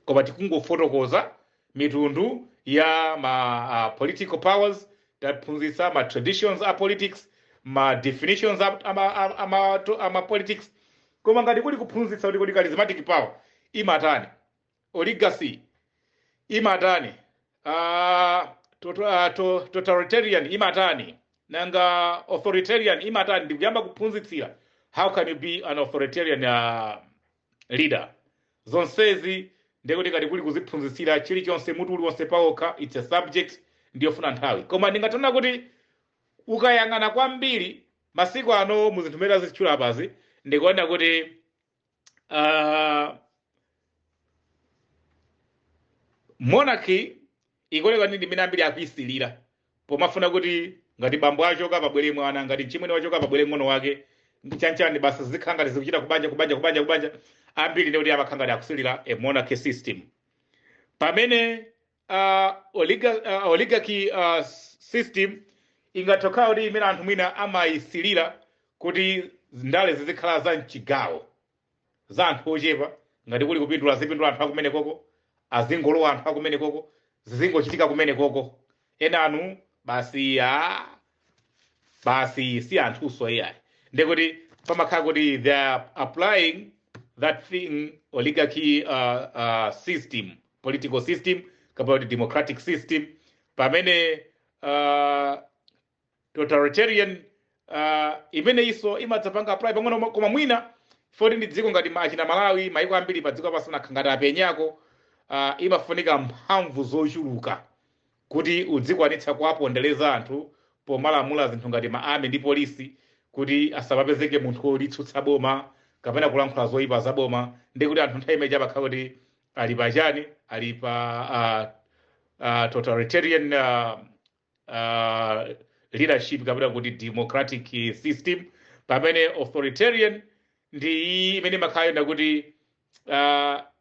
koma tikungofotokoza mitundu ya ma political powers, taphunzitsa ma traditions a politics, ma definitions ama politics. Koma ngati kuli kuphunzitsa kuti charismatic power imatani, oligarchy imatani, totalitarian imatani, nanga authoritarian imatani, ndikuyamba kuphunzitsira how can you be an authoritarian leader. Zonsezi ndekuti kati kuli kuziphunzitsira chilichonse mutu uliwonse pawokha, it's a subject ndiyofuna nthawi. Koma ndingatona kuti ukayang'ana kwambiri masiku ano muzinthu mera zitchula apazi, ndikuona kuti monarchy ikoleka ndi ndimene ambiri akuisilira pomafuna kuti ngati bambo achoka pabwere mwana, ngati chimwene wachoka pabwere ng'ono wake, chanchani basa zikhala ngati zikuchita kubanja ambiri ndikuti amakhala ngati akusilira a monarchy system. Pamene oligarchy system ingatokhala kuti imene anthu mwina amayisilira kuti ndale zizikhala za mchigawo za anthu ochepa, ngati kuli kupindula zipindula anthu akumene koko, azingolowa anthu akumene koko, zizingochitika kumene koko, ena anu basi si anthu usoyayi. Ndekuti pamakhala kuti they are applying that thing, oligarchy system, political system, kapena kuti democratic system. Pamene totalitarian imene iso imadzapanga apply pang'ono, koma mwina foti ndi dziko ngati achina Malawi, maiko ambiri pa dziko pasana khangati apenyako, imafunika mphamvu zochuluka kuti udzikwanitsa kuwapondereza anthu pomalamula zinthu ngati maarmy ndi polisi, kuti asapezeke munthu olitsutsa boma kapena kulankhula zoyipa za boma. Ndikuti anthu nthawi imeneyi amakhala kuti ali pachani, ali pa totalitarian leadership kapena kuti democratic system. Pamene authoritarian ndi imene makhala yenda kuti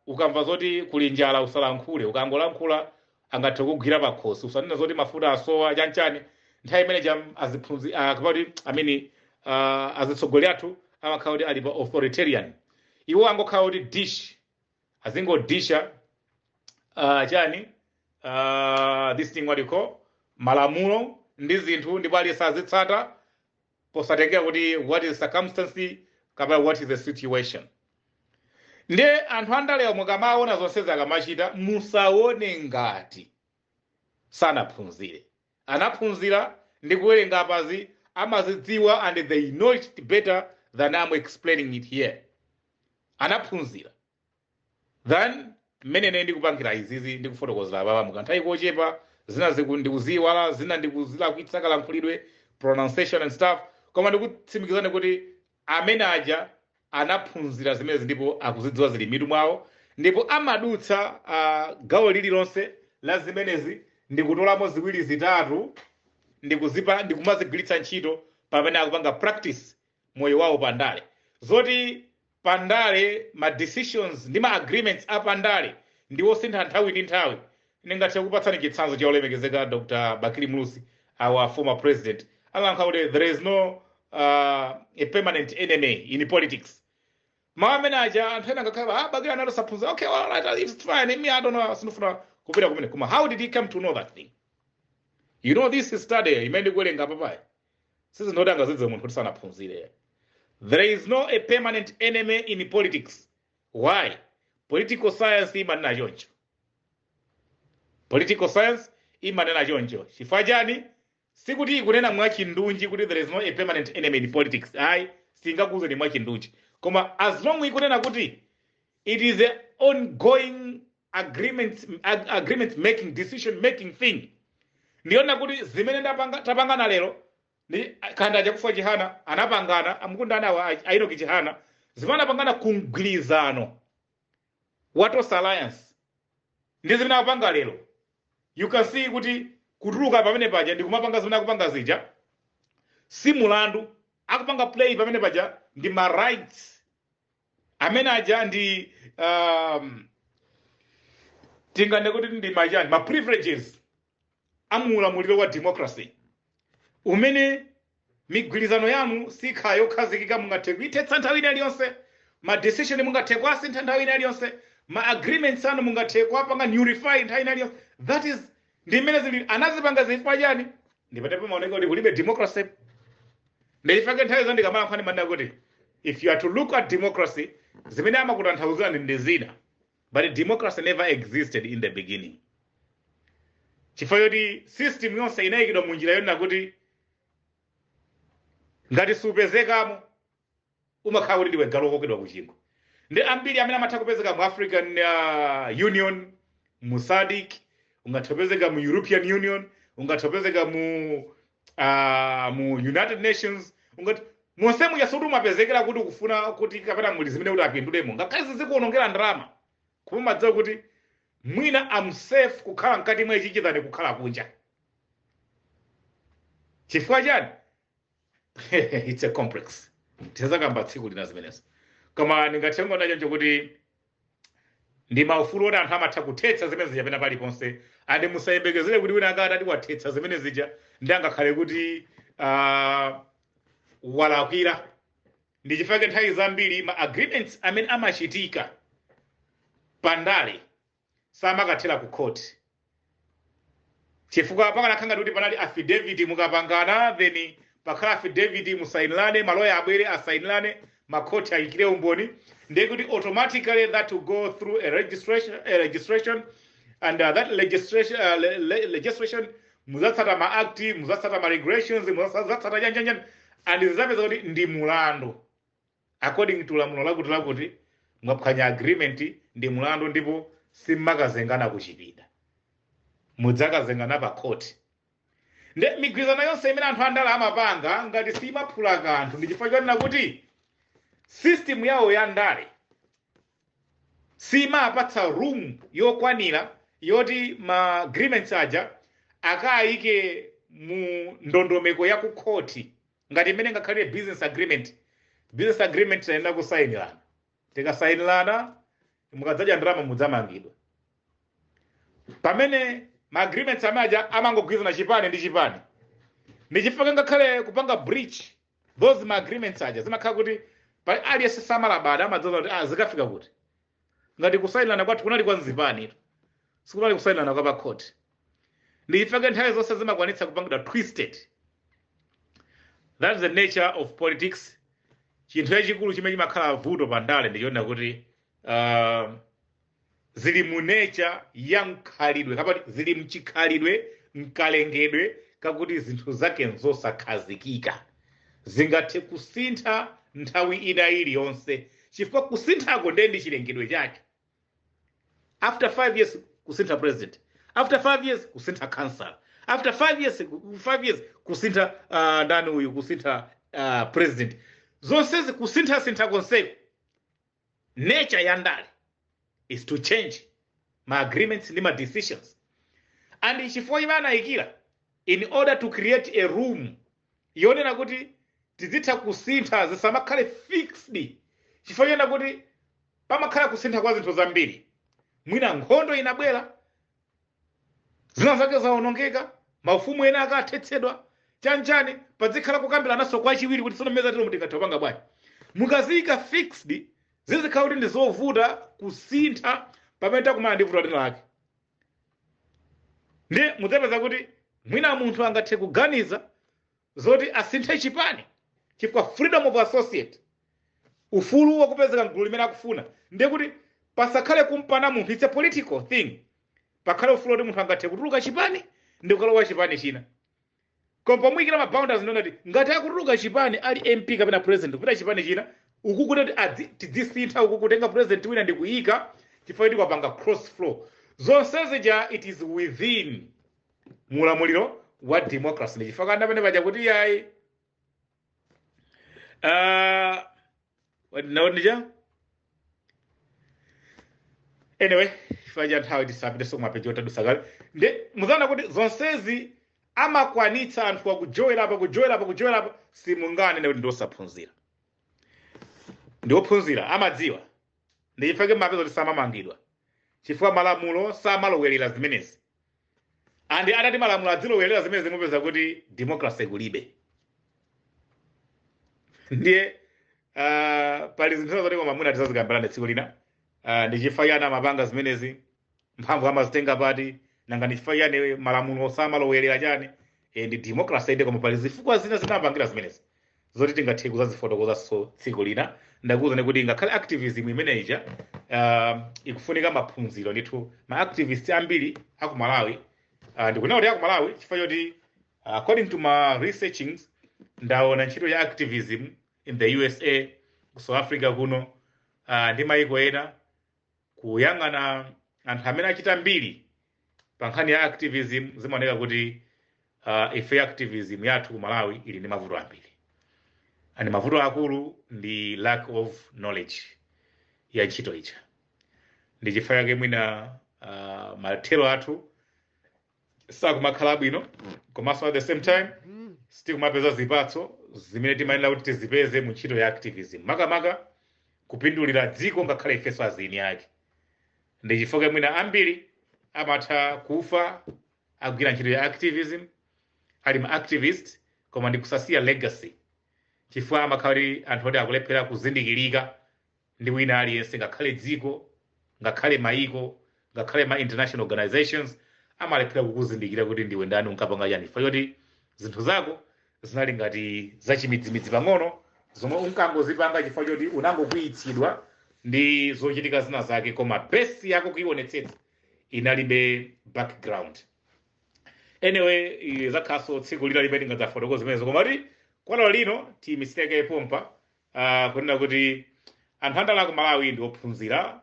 ukamva zoti kuli njala usalankhule, ukangolankhula angathe kugwira pakhosi, usanena zoti mafuta asowa chanchani. Nthawi imeneyi azitsogoli athu amakhala kuti ali pa authoritarian. Iwo angokhala kuti dish, azingodisha chani this thing what you call malamulo ndi zinthu, ndipo aliyense azitsata posatengera kuti what is circumstance kapena what is the situation. Nde anthu andalewa mukamaona zonsezi akamachita, musaone ngati sanaphunzire. Anaphunzira ndi kuwerenga apazi, amazidziwa, and they know it better than I'm explaining it here. Anaphunzira then mmene ndikupangira izizi ndikufotokozera baba mukanthawi kochepa, zina ndikuziwala, zina ndikuzila kuitsakala lankhulidwe, pronunciation and stuff. Koma ndikutsimikizani kuti amene aja anaphunzira zimenezi ndipo akuzidziwa zili mitu mwawo, ndipo amadutsa gawo lililonse la zimenezi ndikutolamo ziwiri zitatu ndikumazigwiritsa ntchito pamene akupanga practice moyo wawo pandale. Zoti pandale ma decisions ndi ma agreements apandale ndiwo sintha nthawi ndi nthawi. Ndingathe kupatsani chitsanzo cha olemekezeka Dr. Bakili Mulusi, our former president. Alankha kuti there is no a permanent enemy in politics. Maamene aja anthu ena ngakhala Bakili analo saphunzira, okay, all right, it's fine, me I don't know, sinufuna kupita kumene. Koma how did he come to know that thing? You know, this study imene kuwerenga papai sizindodanga zidze munthu kuti sanaphunzire. There is no a permanent enemy in politics. Why? Political science imanena choncho. Political science imanena choncho. Chifukwa chani? Sikuti ikunena mwachindunji kuti there is no a permanent enemy in politics. Ayi, singakuze ni mwachindunji. Koma as long ikunena kuti it is an ongoing agreement making, decision making thing. Ndiona kuti zimene tapangana lero ni kanda chakufa chihana anapangana amukunda anawa ainoki chihana zimana pangana kungwilizano watos alliance ndi zimene apanga lero. You can see kuti kutuluka pamene paja ndi kumapanga zimene akupanga zija si mulandu, akupanga play pamene paja ndi ma rights amene aja ndi tingane kuti ndi majani ma privileges amulamuliro wa democracy umene migwirizano yanu sikhayo khazikika mungathe kuitetsa nthawi iliyonse, ma decision mungathe kwasintha nthawi iliyonse, ma agreements anu mungathe kuwapanga nullified nthawi. That is ndimene zili anazipanga zifukwa chani? Ndipatepo maoneka kuti kulibe democracy. Ndifake nthawi zo ndikamala nkhani manda kuti if you are to look at democracy, zimene amakutanthauzira ndi zina, but democracy never existed in the beginning. Chifukwa choti system yonse inayikidwa munjira yonena kuti ngati supezekamo umakhala kuti ndiwe galu wokedwa kuchingwe. Ndi ambiri amene amatha kupezeka mu African Union, mu SADC, ungathopezeka mu European Union, ungathopezeka mu United Nations, monse muyasudu mapezekera kuti kufuna kuti kapena muli zimene kuti apindulemo. Ngakhale zikuonongera ndalama. Kuma madziwa kuti mwina am safe kukhala mkati mwa ichi than kukhala kunja. Chifukwa chani? It's a complex. Tizakamba tsiku lina zimenezo. Koma ningathengo nacho kuti ndi maufulu oti anthu amatha kuthetsa zimene zija pena paliponse, ande musayembekezere kuti wina akati wathetsa zimene zija ndi angakhale kuti walakwira. Ndi chifukwa nthawi zambiri ma agreements amene amachitika pandale samakathera ku court. Chifukwa pakanakhala kuti panali affidavit mukapangana, then pakhala affidavit musainilane, maloya abwere asainilane, makoti ayikire umboni, ndiye kuti automatically that will go through a registration, and that legislation muzatsata ma act, muzatsata ma regulations, muzatsata janjanjan, and zizapeza kuti ndi mulandu according to lamulo lakuti mwaphwanya agreement ndi mulandu, ndipo simakazengana kuchipinda, mudzakazengana pa court. Nde migwizano yonse imene anthu andala amapanga ngati simaphula kanthu ndi chifukwa chonena kuti system yawo ya ndale simapatsa room yokwanira yoti ma agreements aja akayike mu ndondomeko ya ku court. Ngati imene ngakhale business agreement tayenda kusainirana, tikasainirana mukadzaja ndalama mudzamangidwa. Pamene ma agreements amaja amangogwizana chipani ndi chipani, ndi chifukwa ngakhale kupanga breach those ma agreements aja zimakhala kuti pali aliyense samalabada amadzoza kuti zikafika kuti ngati kusainirana kwathu kunali kwa nzipani, sikunali kusainirana kwa pa court. Ndi chifukwa nthawi zonse zimakwanitsa kupangidwa twisted. That's the nature of politics. Chinthu chachikulu chimene chimakhala vuto pandale ndi chonena kuti zili mu nature ya mkhalidwe, kapati zili mchikhalidwe mkalengedwe kakuti zinthu zake nzosakhazikika, zingathe kusintha nthawi ina iliyonse. Chifukwa kusinthako ndi chilengedwe chake. After 5 years kusintha president, after 5 years kusintha council, after 5 years kusintha ndani uyu kusintha president. Zonsezi kusintha konseko. Nature ya ndale is to change my agreements and my decisions. And chifukwa imanayikira in order to create a room yonena kuti tizitha kusintha zisamakhale fixed. Chifukwa yonena kuti pamakhala kusintha kwa zinthu zambiri. Mwina nkhondo inabwera, zina zake zaonongeka, maufumu ena akathetsedwa, chanchani padzikhala kukambira naso kwa chiwiri kuti sonomeza tilo mutingatopanga bwanji. Mukazika fixed zizikhala kuti ndizovuta kusintha pamene takumana ndi vuto lina lake. Ndi mudzapeza kuti mwina munthu angathe kuganiza zoti asinthe chipani chifukwa freedom of associate, ufulu wakupezeka mgulu limene akufuna, ndiye kuti pasakhale kumpana munthu. It's a political thing. Pakhale ufulu kuti munthu angathe kutuluka chipani ndi kukalowa chipani china. Koma pomuyikira ma boundaries ndonati ngati akutuluka chipani ali MP kapena president kupita chipani china, uku kuti tidzisintha uku kutenga president wina ndi kuyika chifukwa kuti kwapanga cross flow. Zonsezi ja it is within mulamuliro wa democracy. Ndi chifukwa ndapene paja kuti yayi anyway, chifukwa nthawi tisapite so mapeji otadusakale. Ndi muzaona kuti zonsezi amakwanitsa anthu akujoyerapo simungane ndi ndosaphunzira. Ndi ophunzira amadziwa. Ndi chifukwa mapeza kuti samamangidwa chifukwa malamulo samalowerera zimenezi. Andi atati malamulo adzilowerera zimenezi mupeza kuti democracy kulibe. Ndiye pali zinthu zoti koma mwina tizazikambirana tsiku lina. ndichifayana mapanga zimenezi mphamvu amazitenga pati nanga ndichifayane malamulo osamalowerera chani ndi democracy inde koma pali zifukwa zina zinapangira zimenezi zoti tingathe kuzazifotokoza so tsiku lina ndakuwuzani kuti ngakhale activism imeneyi ikufunika maphunziro ndithu ma activists ambiri aku Malawi ndikunena kuti aku Malawi chifukwa choti according to my researchings ndaona ntchito ya activism in the USA ku South Africa kuno ndi mayiko ena kuyang'ana anthu amene achita mbiri pa nkhani ya activism zimaoneka kuti ife activism yathu ku Malawi ili ndi mavuto ambiri. Ani mavuto akulu ndi lack of knowledge ya ntchito icha. Ndi chifukwa chake mwina mathero athu sakumakhala bwino komanso at the same time sikumapeza zipatso zimene timayenera kuti tizipeze mu ntchito ya activism makamaka kupindulira dziko ngakhale ifeso azini yake. Ndi chifukwa mwina ambiri amatha kufa agwira ntchito ya activism ali ma activist koma ndi kusasiya legacy chifukwa amakhala anthu oti akulephera kuzindikirika ndi wina aliyense ngakhale dziko ngakhale mayiko ngakhale ma international organizations amalephera kukuzindikira kuti ndiwe ndani unkapanga chani chifukwa choti zinthu zako zinali ngati zachimidzimidzi pang'ono zomwe unkangozipanga chifukwa choti unangokwiyitsidwa ndi zochitika zina zake koma base yako kuionetsetsa inalibe background. Anyway, zakhaso tsiku lina limene tingadzafotokoza zimenezo koma kuti kwalo lino timisiteke pompa kunena kuti anthu andala ku Malawi ndi ophunzira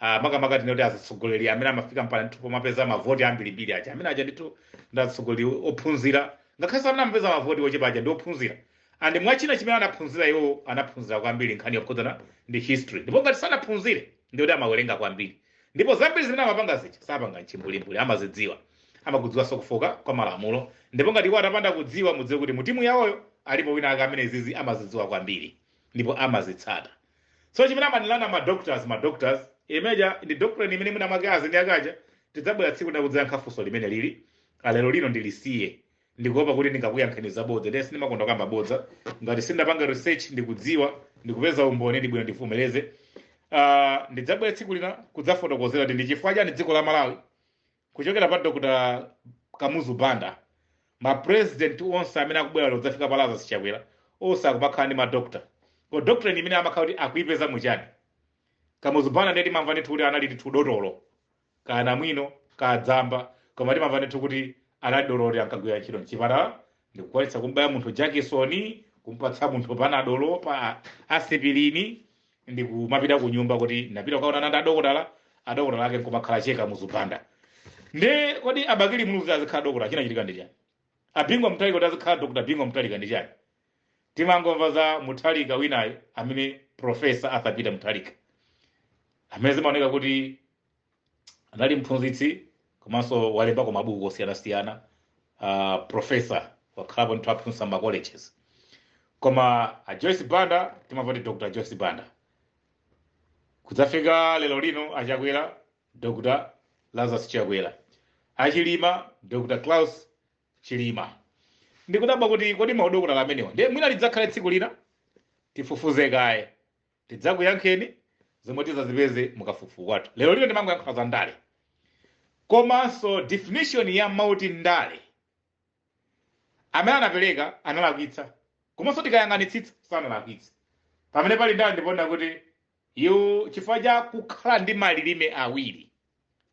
makamaka tinoti azitsogoleri amene amafika mpaka ndipo mapeza mavoti ambirimbiri aja amene aja ndithu ndatsogoleri ophunzira ngakhale sanamapeza mavoti ochepa aja ndi ophunzira andi mwachina chimene anaphunzira iwo anaphunzira kwambiri nkhani yokhudzana ndi history ndipo ngati sanaphunzire ndiyoti amawerenga kwambiri ndipo zambiri zimene amapanga zicha sapanga mchimbulimbuli amazidziwa amakudziwa sokufoka kwa malamulo ndipo ngati iwo atapanda kudziwa mudziwe kuti mutimu yawoyo alipo wina ake amene zizi amazidziwa kwambiri ndipo amazitsata. So chimene amanilana ma doctors imeja ndi doctrine imene mwina mwake azini akaja tidzabwera tsiku ndakudziwa nkhafunso limene lili alero lino ndilisiye ndikuopa kuti ndingakuyankheni zabodza ndesi ndimakonda kamba bodza ngati sindapanga research ndikudziwa ndikupeza umboni ndibwino ndivomereze ndidzabwera tsiku lina kudzafotokozera kuti ndi chifukwa chani dziko la Malawi kuchokera pa Dr. Kamuzu Banda ma president onse amene akubwera lero dzafika palaza sichakwera onse akupakhala ndi ma doctor ko doctrine imene amakhala kuti akuyipeza muchani. Kamuzu Banda ndeti mamva ndithu kuti anali ndithu dotolo kana mwino ka dzamba koma timamva ndithu kuti anali dotolo ankagwira ntchito mchipatala ndikukwalitsa kumbaya munthu Jackson kumpatsa munthu panadolo pa asipilini ndikumapita ku nyumba kuti napita kukaona ndi adokotala ake nkumakhala cheka Kamuzu Banda. Nde kodi abakili muluzi azikhala dokotala china chitika ndi chani abingwa mtalika kuti azikhala dokotala bingwa mtalika ndi chani timangomva za Muthalika winayo amene professor Arthur Muthalika amene zimaoneka kuti anali mphunzitsi komanso walembako mabuku osiyanasiyana professor wakhalapo nthu aphunzitsa ma colleges koma Joyce Banda timamva kuti Dr. Joyce Banda kudzafika lero lino achakwera Dr. Lazarus Chakwera achilima Dr. Klaus Chilima ndikudabwa kuti kodi maudokotala amenewa ndiye mwina lidzakhale tsiku lina tifufuze kaye tidzakuyankheni zomwe tizazipeze mukafufufu kwathu. Lero lino ndimangoyankha za ndale komanso definition ya mauti ndale amene anapereka analakwitsa komanso tikayang'anitsitsa sanalakwitsa pamene pali ndale ndiponda kuti iwo chifukwa cha kukhala ndi malilime awiri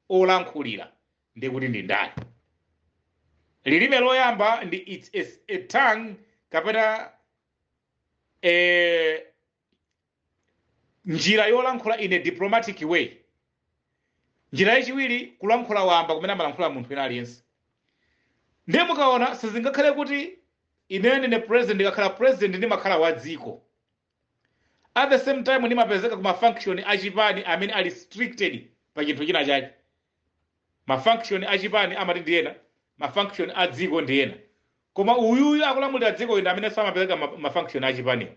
olankhulira ndiye kuti ndi ndale. Lilime loyamba ndi it's a tongue kapena njira yolankhula in a diplomatic way. Njira yachiwiri kulankhula wamba kumene amalankhula munthu ena aliyense. Ndiye mukaona sizingakhale kuti inene ne president ndikakhala president ndimakhala wa dziko. At the same time ndimapezeka kuma function achipani amene ali restricted pa chinthu china chake. Ma function achipani amati ndiyena ma function a dziko ndiyena koma uyuyu akulamulira dziko ina amene samapezeka ma function achipani.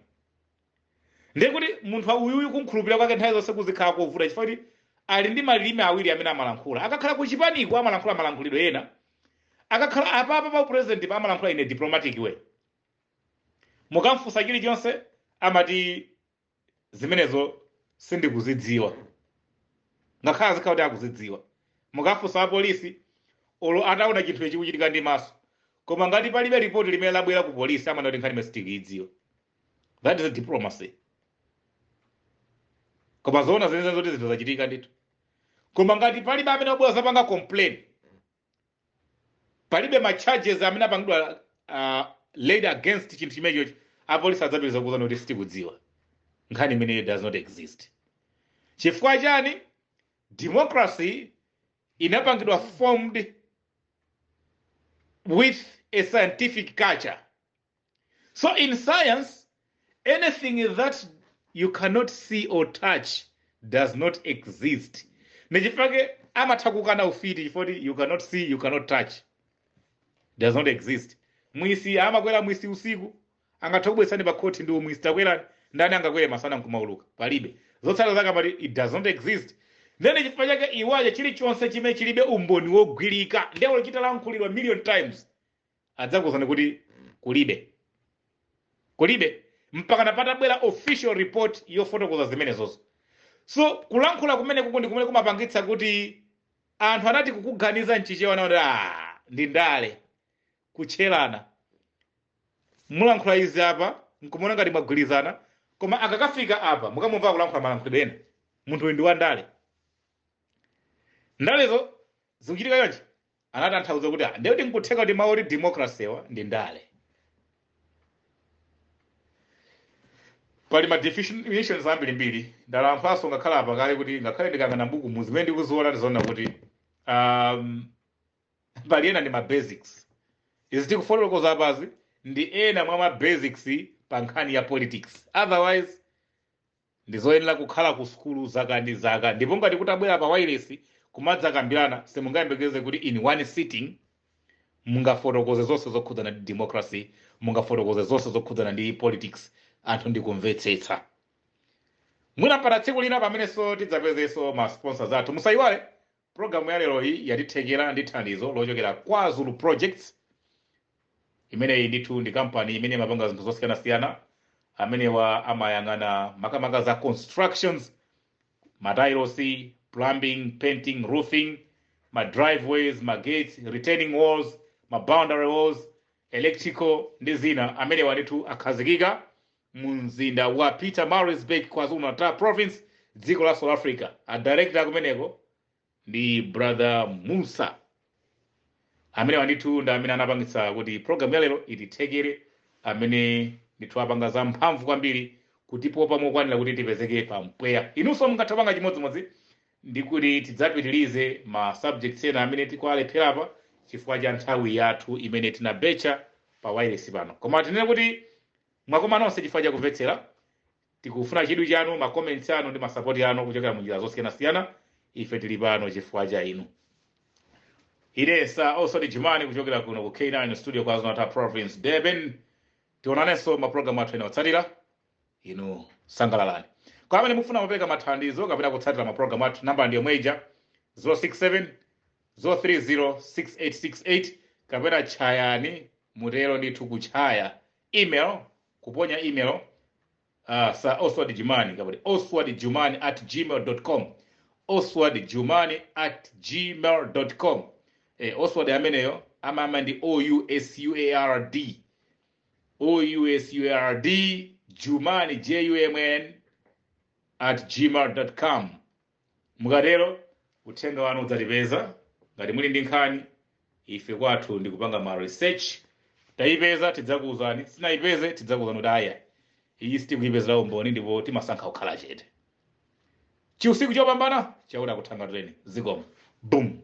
Ndiye kuti munthu uyuyu kunkhulupirira kwake nthawi zonse kuzikhala kovuta chifukwa kuti ali ndi malilime awiri amene amalankhula akakhala ku chipaniko amalankhula malankhulidwe ena akakhala apapa pa president pa amalankhula in a diplomatic way. Mukamfunsa chilichonse amati zimenezo sindikuzidziwa ngakhala zikhala kuti akuzidziwa mukafunsa apolisi olo ataona chinthu ichi kuchitika ndi maso koma ngati palibe ripoti limene labwera ku polisi amana kuti nkhani imene sitikidziwa. That is a diplomacy. Koma zoona zeneza zoti zinthu zachitika ndithu koma ngati palibe amene abwera zapanga complain palibe ma charges amene apangidwa laid against chinthu chimenecho apolisi adzapitiriza kuuza kuti sitikudziwa. Nkhani imene does not exist. Chifukwa chani? Democracy inapangidwa formed with a scientific culture. So in science, anything that you cannot see or touch does not exist. Nechifake amatakukana ufiti chifoti you cannot see, you cannot touch. Does not exist. Mwisi amakwera mwisi usiku angatobwesani pakoti ndi mwisi takwera ndani angakwere masana nkumauluka palibe. Zotsala zake amati it does not exist. Then chifukwa chake iwaje chilichonse chimene chilibe umboni wogwirika ndewo chitalankhulidwa million times adzakuzana kuti kulibe mpaka napata bwera official report yofotokoza zimenezozo. So kulankhula kumene kumapangitsa kuti anthu anati kukuganiza nchichewa naona ndi ndale kucherana mulankhula izi apa nkumona ngati mwagwirizana koma akakafika apa mukamumva kulankhula malankhulidwe ena munthu ndi wa ndale. Ndalezo zikuchitika yonchi anatanthauza kuti ndekuti nkutheka kuti mawu oti democracy wa ndi ndale. Pali ma definitions ambirimbiri ndalamphaso ngakhala apa kale kuti ngakhale ndikangana mbuku muzimene ndikuziona ndizoona kuti pali ena ndi ma basics izi tikufotokoza apazi ndi ena mwa ma basics pa nkhani ya politics. Otherwise ndizoyenera kukhala ku skulu zaka ndi zaka ndipo ngati kutabwera pa wireless kumadza kambirana semungayembekeze kuti in one sitting mungafotokoze zonse zokhudzana ndi democracy mungafotokoze zonse zokhudzana ndi politics anthu ndikumvetsetsa. Mwina para tsiku lina pamenenso tidzapezenso ma sponsors athu. Musayiwale program ya lero iyi yatithekera ndi thandizo lochokera kwa Zulu Projects imene ndithu ndi company imene imapanga zinthu zosiyanasiyana amene amayang'ana makamaka za constructions, matiles, plumbing, painting, roofing, ma driveways, ma gates, retaining walls, ma boundary walls, electrical ndi zina amene ndithu akhazikika mumzinda wa Pietermaritzburg KwaZulu-Natal province dziko la South Africa. A director kumeneko ndi brother Musa amene ndithu ndi amene anapangitsa kuti program ya lero itithekere amene ndithu apanga za mphamvu kwambiri kuti popa mokwanira kuti tipezeke pa mpweya. Inunso mungatha chimodzimodzi ndikuti tidzapitirize ma subjects ena amene tikuwalepherapa chifukwa cha nthawi yathu imene tinabecha pa wireless pano. Koma tinene kuti mwakoma nonse chifukwa cha kumvetsera. Tikufuna chidwi chanu, ma comments anu ndi ma support anu kuchokera munjira zosiyanasiyana. Ife tili pano chifukwa cha inu. Ine sa Oswald Jumani kuchokera kuno ku K9 studio kwa KwaZulu-Natal province Durban. Tionanenso ma program athu ena otsatira inu sangalalani. Kwa amene mufuna kupeka mathandizo kapena kutsatira ma program athu namba ndiyo mweja 067 030 6868 kapena chayani mutero ndithu kuchaya email kuponya email sa Oswald Jumani kapena oswaldjumani@gmail.com oswaldjumani@gmail.com. Oswald ameneyo amama ndi OUSWARD Jumani JUMN @gmail.com. Mukatero uthenga wanu udzatipeza. Ngati muli ndi nkhani ife kwathu ndikupanga ma research tayipeza tidzakuwuzani, sinayipeze tidzakuwuzani kuti aya iyi sitikuipezera umboni ndipo timasankha kukhala chete. Chiusiku chopambana chauta kuthangatuleni zikomo. Boom.